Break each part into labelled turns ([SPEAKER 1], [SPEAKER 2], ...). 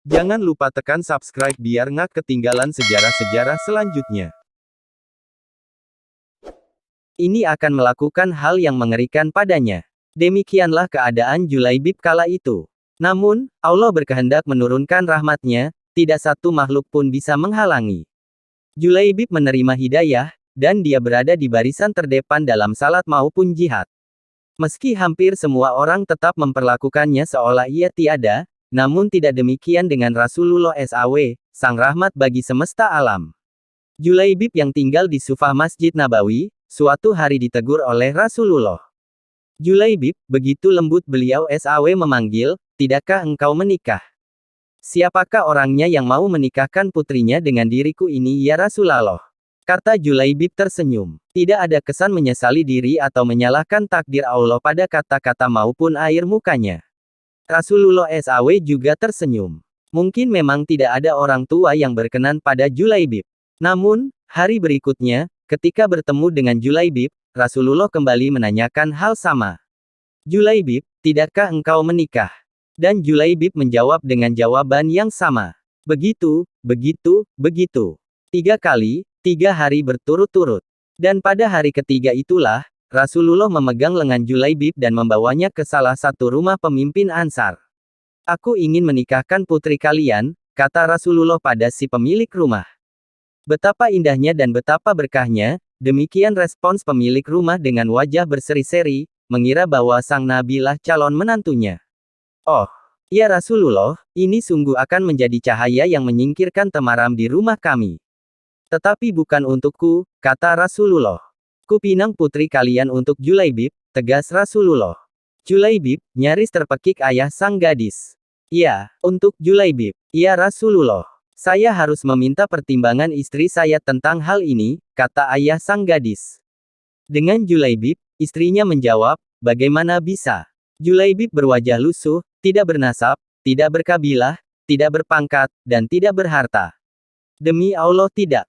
[SPEAKER 1] Jangan lupa tekan subscribe biar nggak ketinggalan sejarah-sejarah selanjutnya. Ini akan melakukan hal yang mengerikan padanya. Demikianlah keadaan Julaibib kala itu. Namun, Allah berkehendak menurunkan rahmatnya, tidak satu makhluk pun bisa menghalangi. Julaibib menerima hidayah, dan dia berada di barisan terdepan dalam salat maupun jihad. Meski hampir semua orang tetap memperlakukannya seolah ia tiada, namun tidak demikian dengan Rasulullah SAW, sang rahmat bagi semesta alam. Julaibib yang tinggal di Sufah Masjid Nabawi, suatu hari ditegur oleh Rasulullah. Julaibib, begitu lembut beliau SAW memanggil, tidakkah engkau menikah? Siapakah orangnya yang mau menikahkan putrinya dengan diriku ini ya Rasulullah? Kata Julaibib tersenyum. Tidak ada kesan menyesali diri atau menyalahkan takdir Allah pada kata-kata maupun air mukanya. Rasulullah SAW juga tersenyum. Mungkin memang tidak ada orang tua yang berkenan pada Julaibib. Namun, hari berikutnya, ketika bertemu dengan Julaibib, Rasulullah kembali menanyakan hal sama. Julaibib, tidakkah engkau menikah? Dan Julaibib menjawab dengan jawaban yang sama. Begitu, begitu, begitu. 3 kali, 3 hari berturut-turut. Dan pada hari ketiga itulah, Rasulullah memegang lengan Julaibib dan membawanya ke salah satu rumah pemimpin Ansar. Aku ingin menikahkan putri kalian, kata Rasulullah pada si pemilik rumah. Betapa indahnya dan betapa berkahnya, demikian respons pemilik rumah dengan wajah berseri-seri, mengira bahwa sang nabi lah calon menantunya. Oh, ya Rasulullah, ini sungguh akan menjadi cahaya yang menyingkirkan temaram di rumah kami. Tetapi bukan untukku, kata Rasulullah. Kupinang putri kalian untuk Julaibib, tegas Rasulullah. Julaibib, nyaris terpekik ayah sang gadis. Ya, untuk Julaibib. Ya Rasulullah. Saya harus meminta pertimbangan istri saya tentang hal ini, kata ayah sang gadis. Dengan Julaibib, istrinya menjawab, bagaimana bisa? Julaibib berwajah lusuh, tidak bernasab, tidak berkabilah, tidak berpangkat, dan tidak berharta. Demi Allah tidak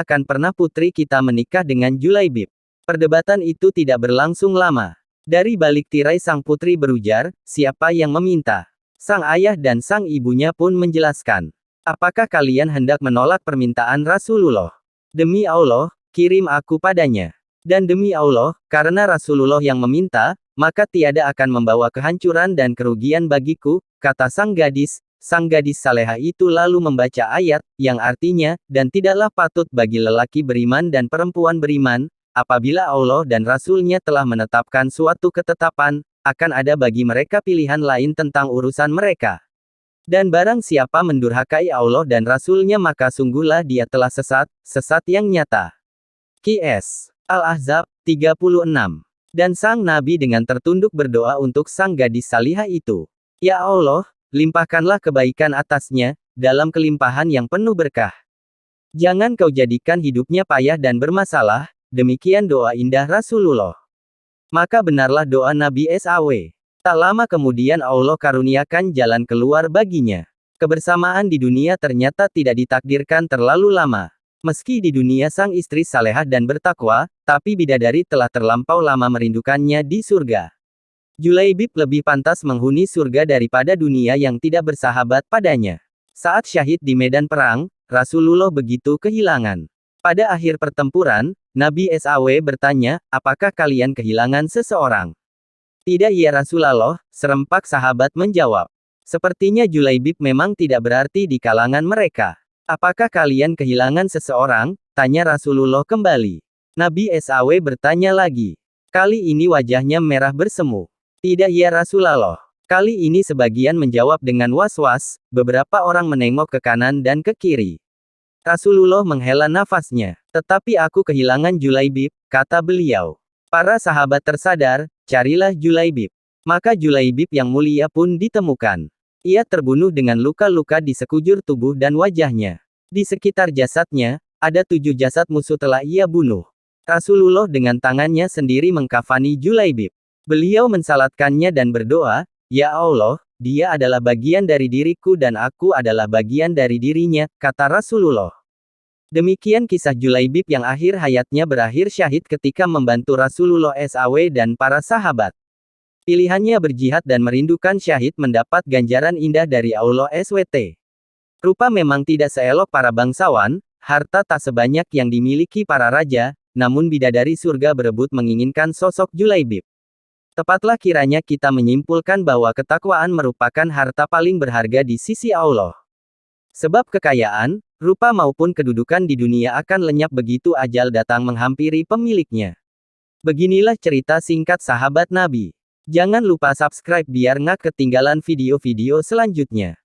[SPEAKER 1] akan pernah putri kita menikah dengan Julaibib. Perdebatan itu tidak berlangsung lama. Dari balik tirai sang putri berujar, siapa yang meminta? Sang ayah dan sang ibunya pun menjelaskan. Apakah kalian hendak menolak permintaan Rasulullah? Demi Allah, kirim aku padanya. Dan demi Allah, karena Rasulullah yang meminta, maka tiada akan membawa kehancuran dan kerugian bagiku, kata sang gadis. Sang gadis salehah itu lalu membaca ayat, yang artinya, dan tidaklah patut bagi lelaki beriman dan perempuan beriman, apabila Allah dan Rasul-Nya telah menetapkan suatu ketetapan, akan ada bagi mereka pilihan lain tentang urusan mereka. Dan barang siapa mendurhakai Allah dan Rasul-Nya maka sungguhlah dia telah sesat, sesat yang nyata. Qs. Al-Ahzab, 36. Dan sang Nabi dengan tertunduk berdoa untuk sang gadis salihah itu. Ya Allah, limpahkanlah kebaikan atasnya, dalam kelimpahan yang penuh berkah. Jangan kau jadikan hidupnya payah dan bermasalah. Demikian doa indah Rasulullah. Maka benarlah doa Nabi SAW. Tak lama kemudian Allah karuniakan jalan keluar baginya. Kebersamaan di dunia ternyata tidak ditakdirkan terlalu lama. Meski di dunia sang istri salehah dan bertakwa, tapi bidadari telah terlampau lama merindukannya di surga. Julaibib lebih pantas menghuni surga daripada dunia yang tidak bersahabat padanya. Saat syahid di medan perang, Rasulullah begitu kehilangan. Pada akhir pertempuran, Nabi SAW bertanya, apakah kalian kehilangan seseorang? Tidak ya Rasulullah, serempak sahabat menjawab. Sepertinya Julaibib memang tidak berarti di kalangan mereka. Apakah kalian kehilangan seseorang? Tanya Rasulullah kembali. Nabi SAW bertanya lagi. Kali ini wajahnya merah bersemu. Tidak ya Rasulullah. Kali ini sebagian menjawab dengan was-was, beberapa orang menengok ke kanan dan ke kiri. Rasulullah menghela nafasnya. Tetapi aku kehilangan Julaibib, kata beliau. Para sahabat tersadar, carilah Julaibib. Maka Julaibib yang mulia pun ditemukan. Ia terbunuh dengan luka-luka di sekujur tubuh dan wajahnya. Di sekitar jasadnya, ada 7 jasad musuh telah ia bunuh. Rasulullah dengan tangannya sendiri mengkafani Julaibib. Beliau mensalatkannya dan berdoa, Ya Allah, dia adalah bagian dari diriku dan aku adalah bagian dari dirinya, kata Rasulullah. Demikian kisah Julaibib yang akhir hayatnya berakhir syahid ketika membantu Rasulullah SAW dan para sahabat. Pilihannya berjihad dan merindukan syahid mendapat ganjaran indah dari Allah SWT. Rupa memang tidak seelok para bangsawan, harta tak sebanyak yang dimiliki para raja, namun bidadari surga berebut menginginkan sosok Julaibib. Tepatlah kiranya kita menyimpulkan bahwa ketakwaan merupakan harta paling berharga di sisi Allah. Sebab kekayaan, rupa maupun kedudukan di dunia akan lenyap begitu ajal datang menghampiri pemiliknya. Beginilah cerita singkat sahabat Nabi. Jangan lupa subscribe biar nggak ketinggalan video-video selanjutnya.